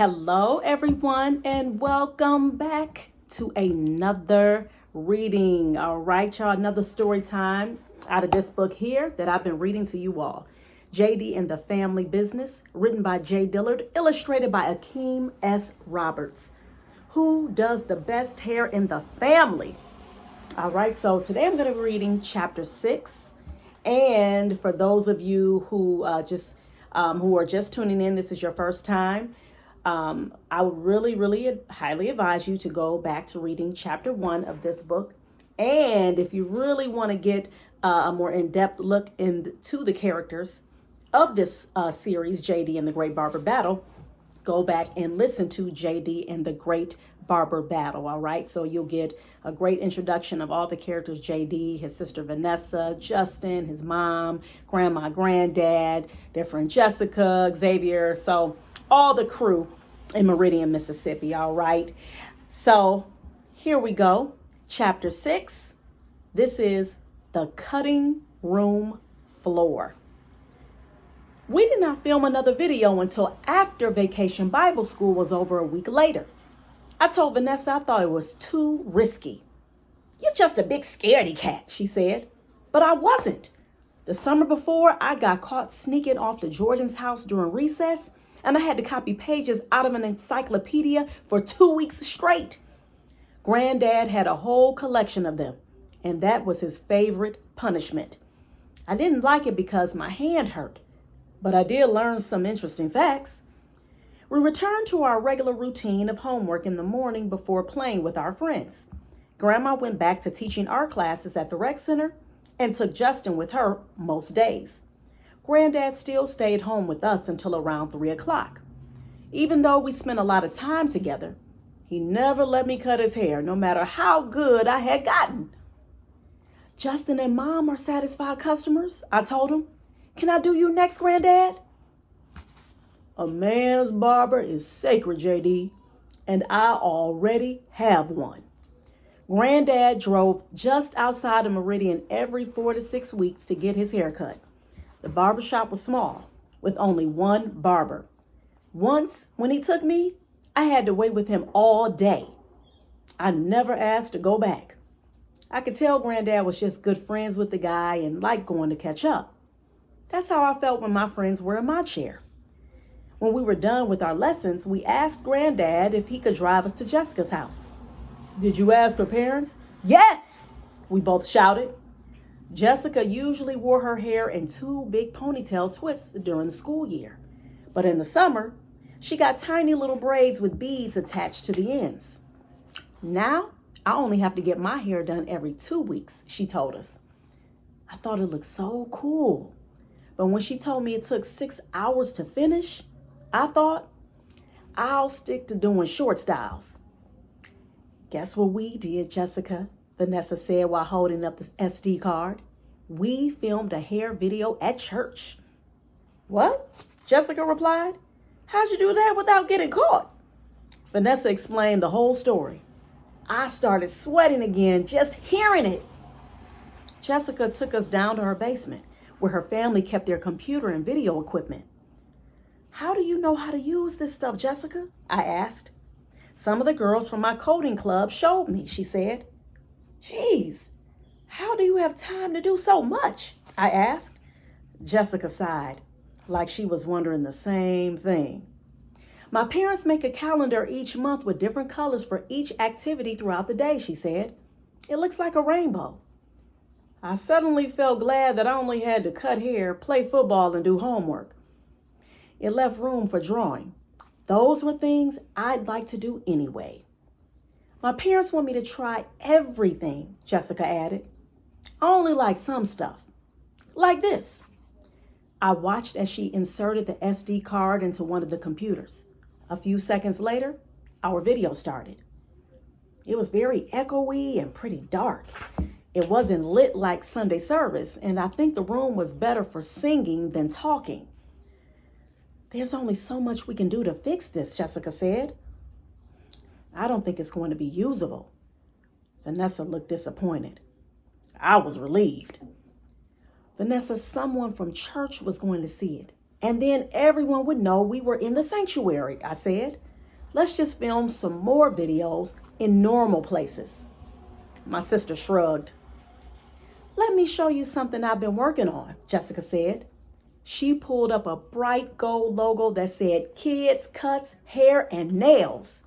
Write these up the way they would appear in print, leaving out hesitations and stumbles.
Hello, everyone, and welcome back to another reading. All right, y'all, another story time out of this book here that I've been reading to you all. JD and the Family Business, written by J. Dillard, illustrated by Akeem S. Roberts. Who does the best hair in the family? All right, so today I'm going to be reading chapter 6. And for those of you who are just tuning in, this is your first time. I would really highly advise you to go back to reading chapter 1 of this book. And if you really want to get a more in-depth look into the characters of this series, JD and the Great Barber Battle, go back and listen to JD and the Great Barber Battle. All right, so you'll get a great introduction of all the characters: JD, his sister Vanessa, Justin, his mom, grandma, granddad, their friend Jessyka, Xavier. So all the crew in Meridian, Mississippi. All right. So here we go. Chapter 6. This is the cutting room floor. We did not film another video until after Vacation Bible School was over a week later. I told Vanessa I thought it was too risky. "You're just a big scaredy cat," she said. But I wasn't. The summer before, I got caught sneaking off to Jordan's house during recess, and I had to copy pages out of an encyclopedia for 2 weeks straight. Granddad had a whole collection of them, and that was his favorite punishment. I didn't like it because my hand hurt, but I did learn some interesting facts. We returned to our regular routine of homework in the morning before playing with our friends. Grandma went back to teaching art classes at the rec center and took Justin with her most days. Granddad still stayed home with us until around 3 o'clock. Even though we spent a lot of time together, he never let me cut his hair, no matter how good I had gotten. "Justin and Mom are satisfied customers," I told him. "Can I do you next, Granddad?" "A man's barber is sacred, JD, and I already have one." Granddad drove just outside of Meridian every 4 to 6 weeks to get his hair cut. The barbershop was small, with only one barber. Once, when he took me, I had to wait with him all day. I never asked to go back. I could tell Granddad was just good friends with the guy and liked going to catch up. That's how I felt when my friends were in my chair. When we were done with our lessons, we asked Granddad if he could drive us to Jessyka's house. "Did you ask her parents?" "Yes!" we both shouted. Jessyka usually wore her hair in 2 big ponytail twists during the school year. But in the summer, she got tiny little braids with beads attached to the ends. "Now, I only have to get my hair done every 2 weeks, she told us. I thought it looked so cool. But when she told me it took 6 hours to finish, I thought, I'll stick to doing short styles. "Guess what we did, Jessyka?" Vanessa said while holding up the SD card. "We filmed a hair video at church." "What?" Jessyka replied. "How'd you do that without getting caught?" Vanessa explained the whole story. I started sweating again just hearing it. Jessyka took us down to her basement, where her family kept their computer and video equipment. "How do you know how to use this stuff, Jessyka?" I asked. "Some of the girls from my coding club showed me," she said. "Geez, how do you have time to do so much?" I asked. Jessyka sighed, like she was wondering the same thing. "My parents make a calendar each month with different colors for each activity throughout the day," she said. "It looks like a rainbow." I suddenly felt glad that I only had to cut hair, play football, and do homework. It left room for drawing. Those were things I'd like to do anyway. "My parents want me to try everything," Jessyka added. "I only like some stuff. Like this." I watched as she inserted the SD card into one of the computers. A few seconds later, our video started. It was very echoey and pretty dark. It wasn't lit like Sunday service, and I think the room was better for singing than talking. "There's only so much we can do to fix this," Jessyka said. "I don't think it's going to be usable." Vanessa looked disappointed. I was relieved. "Vanessa, someone from church was going to see it, and then everyone would know we were in the sanctuary," I said. Let's just film some more videos in normal places. My sister shrugged. Let me show you something I've been working on, Jessyka said. She pulled up a bright gold logo that said Kids, Cuts, Hair, and Nails.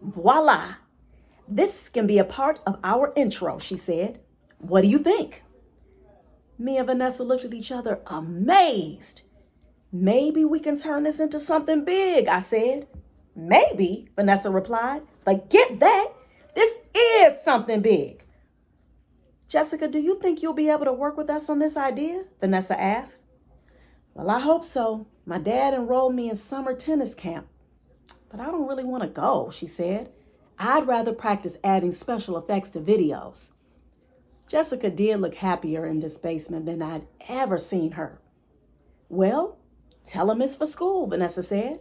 Voila! This can be a part of our intro, she said. What do you think? Me and Vanessa looked at each other amazed. Maybe we can turn this into something big, I said. Maybe, Vanessa replied. Forget that. This is something big. Jessyka, do you think you'll be able to work with us on this idea? Vanessa asked. Well, I hope so. My dad enrolled me in summer tennis camp. But I don't really want to go, she said. I'd rather practice adding special effects to videos. Jessyka did look happier in this basement than I'd ever seen her. Well, tell him it's for school, Vanessa said.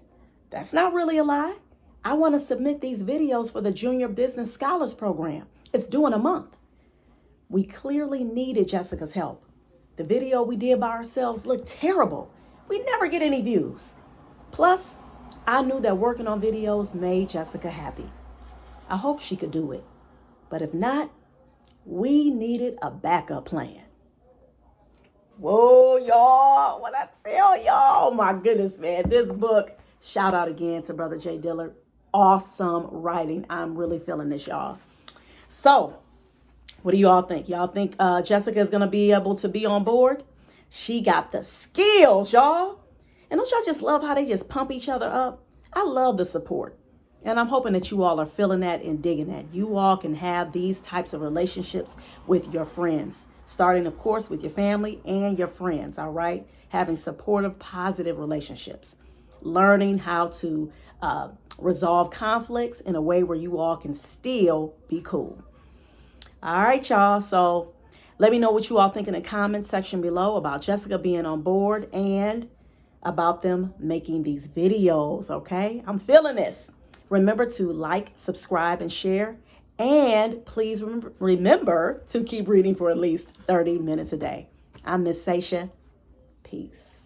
That's not really a lie. I want to submit these videos for the Junior Business Scholars Program. It's due in a month. We clearly needed Jessyka's help. The video we did by ourselves looked terrible. We never get any views. Plus, I knew that working on videos made Jessyka happy. I hoped she could do it. But if not, we needed a backup plan. Whoa, y'all. What I tell y'all, oh my goodness, man. This book, shout out again to Brother J. Dillard. Awesome writing. I'm really feeling this, y'all. So, what do you all think? Y'all think Jessyka is going to be able to be on board? She got the skills, y'all. And don't y'all just love how they just pump each other up? I love the support. And I'm hoping that you all are feeling that and digging that. You all can have these types of relationships with your friends, starting, of course, with your family and your friends, all right? Having supportive, positive relationships. Learning how to resolve conflicts in a way where you all can still be cool. All right, y'all. So let me know what you all think in the comment section below about Jessyka being on board and about them making these videos, okay? I'm feeling this. Remember to like, subscribe, and share. And please remember to keep reading for at least 30 minutes a day. I'm Miss Jessyka. Peace.